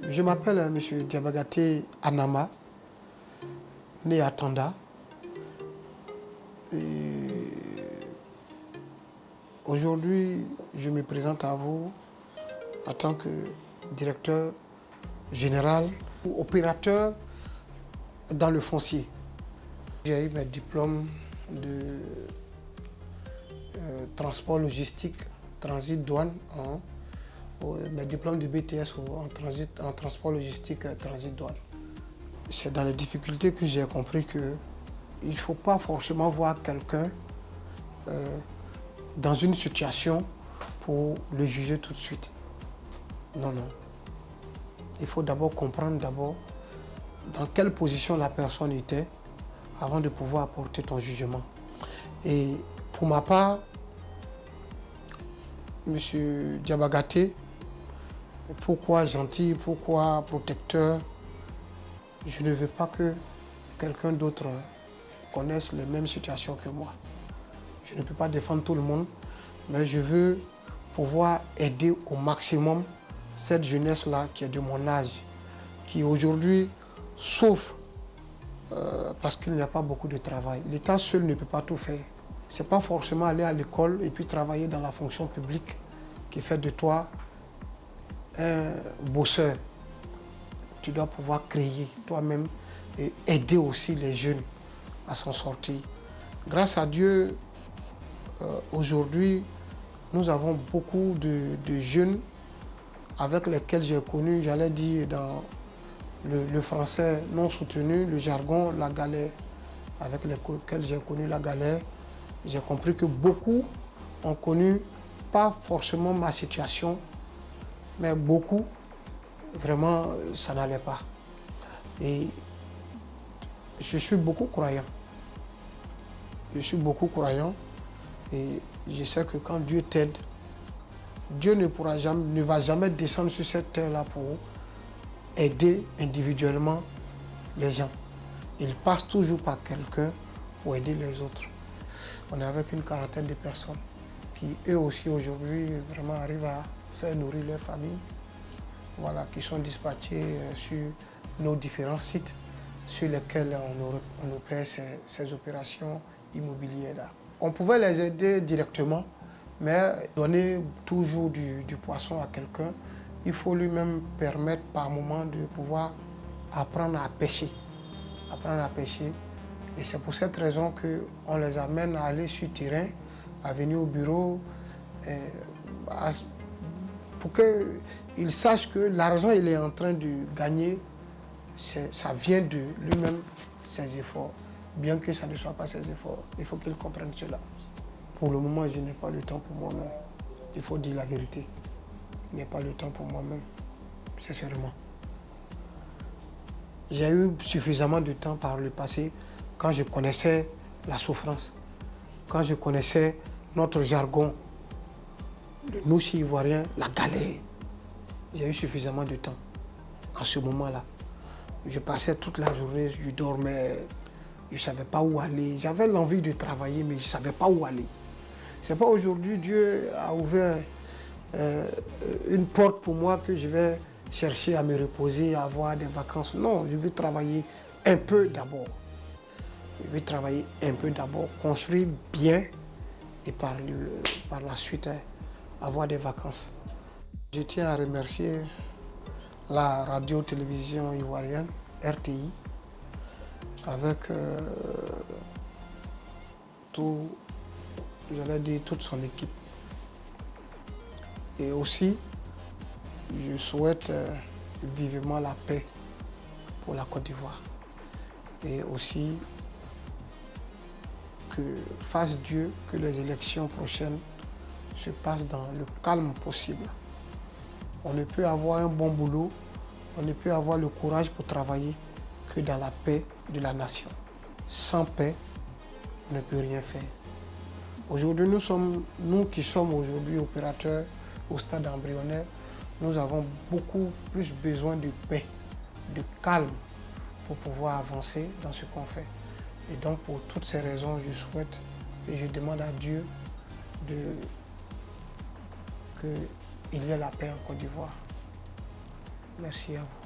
Je m'appelle M. Diabagaté Anama, né à Tanda. Aujourd'hui, je me présente à vous en tant que directeur général ou opérateur dans le foncier. J'ai eu mes diplômes de transport logistique, transit douane, mes diplômes de BTS en transport logistique, transit douane. C'est dans les difficultés que j'ai compris qu'il ne faut pas forcément voir quelqu'un dans une situation pour le juger tout de suite. Non, non. Il faut d'abord comprendre dans quelle position la personne était avant de pouvoir apporter ton jugement. Et pour ma part, M. Diabagaté, pourquoi gentil, pourquoi protecteur, je ne veux pas que quelqu'un d'autre connaisse les mêmes situations que moi. Je ne peux pas défendre tout le monde, mais je veux pouvoir aider au maximum cette jeunesse-là qui est de mon âge, qui aujourd'hui souffre parce qu'il n'y a pas beaucoup de travail. L'État seul ne peut pas tout faire. Ce n'est pas forcément aller à l'école et puis travailler dans la fonction publique qui fait de toi un bosseur. Tu dois pouvoir créer toi-même et aider aussi les jeunes à s'en sortir. Grâce à Dieu, aujourd'hui, nous avons beaucoup de jeunes avec lesquels j'ai connu, j'allais dire dans le français non soutenu, le jargon, la galère, avec lesquels j'ai connu la galère. J'ai compris que beaucoup ont connu, pas forcément ma situation, mais beaucoup, vraiment, ça n'allait pas. Et je suis beaucoup croyant. Je suis beaucoup croyant et je sais que quand Dieu t'aide, Dieu ne va jamais descendre sur cette terre-là pour aider individuellement les gens. Il passe toujours par quelqu'un pour aider les autres. On est avec une quarantaine de personnes qui, eux aussi, aujourd'hui, vraiment arrivent à faire nourrir leur famille. Voilà, qui sont dispatchés sur nos différents sites sur lesquels on opère ces opérations immobilières-là. On pouvait les aider directement, mais donner toujours du poisson à quelqu'un, il faut lui-même permettre par moment de pouvoir apprendre à pêcher. Apprendre à pêcher. Et c'est pour cette raison qu'on les amène à aller sur le terrain, à venir au bureau, pour qu'ils sachent que l'argent qu'il est en train de gagner, ça vient de lui-même, ses efforts. Bien que ça ne soit pas ses efforts, il faut qu'il comprenne cela. Pour le moment, je n'ai pas le temps pour moi-même. Il faut dire la vérité. Je n'ai pas le temps pour moi-même, sincèrement. J'ai eu suffisamment de temps par le passé quand je connaissais la souffrance, quand je connaissais notre jargon, nous, Ivoiriens, la galère. J'ai eu suffisamment de temps en ce moment-là. Je passais toute la journée, je dormais, je ne savais pas où aller. J'avais l'envie de travailler, mais je ne savais pas où aller. Ce n'est pas aujourd'hui Dieu a ouvert une porte pour moi que je vais chercher à me reposer, à avoir des vacances. Non, je veux travailler un peu d'abord. Je veux travailler un peu d'abord, construire bien et par la suite avoir des vacances. Je tiens à remercier la radio-télévision ivoirienne, RTI, avec toute son équipe. Et aussi, je souhaite vivement la paix pour la Côte d'Ivoire. Et aussi, que fasse Dieu que les élections prochaines se passent dans le calme possible. On ne peut avoir un bon boulot, on ne peut avoir le courage pour travailler que dans la paix de la nation. Sans paix, on ne peut rien faire. Aujourd'hui, nous qui sommes aujourd'hui opérateurs au stade embryonnaire, nous avons beaucoup plus besoin de paix, de calme pour pouvoir avancer dans ce qu'on fait. Et donc, pour toutes ces raisons, je souhaite et je demande à Dieu qu'il y ait la paix en Côte d'Ivoire. Merci à vous.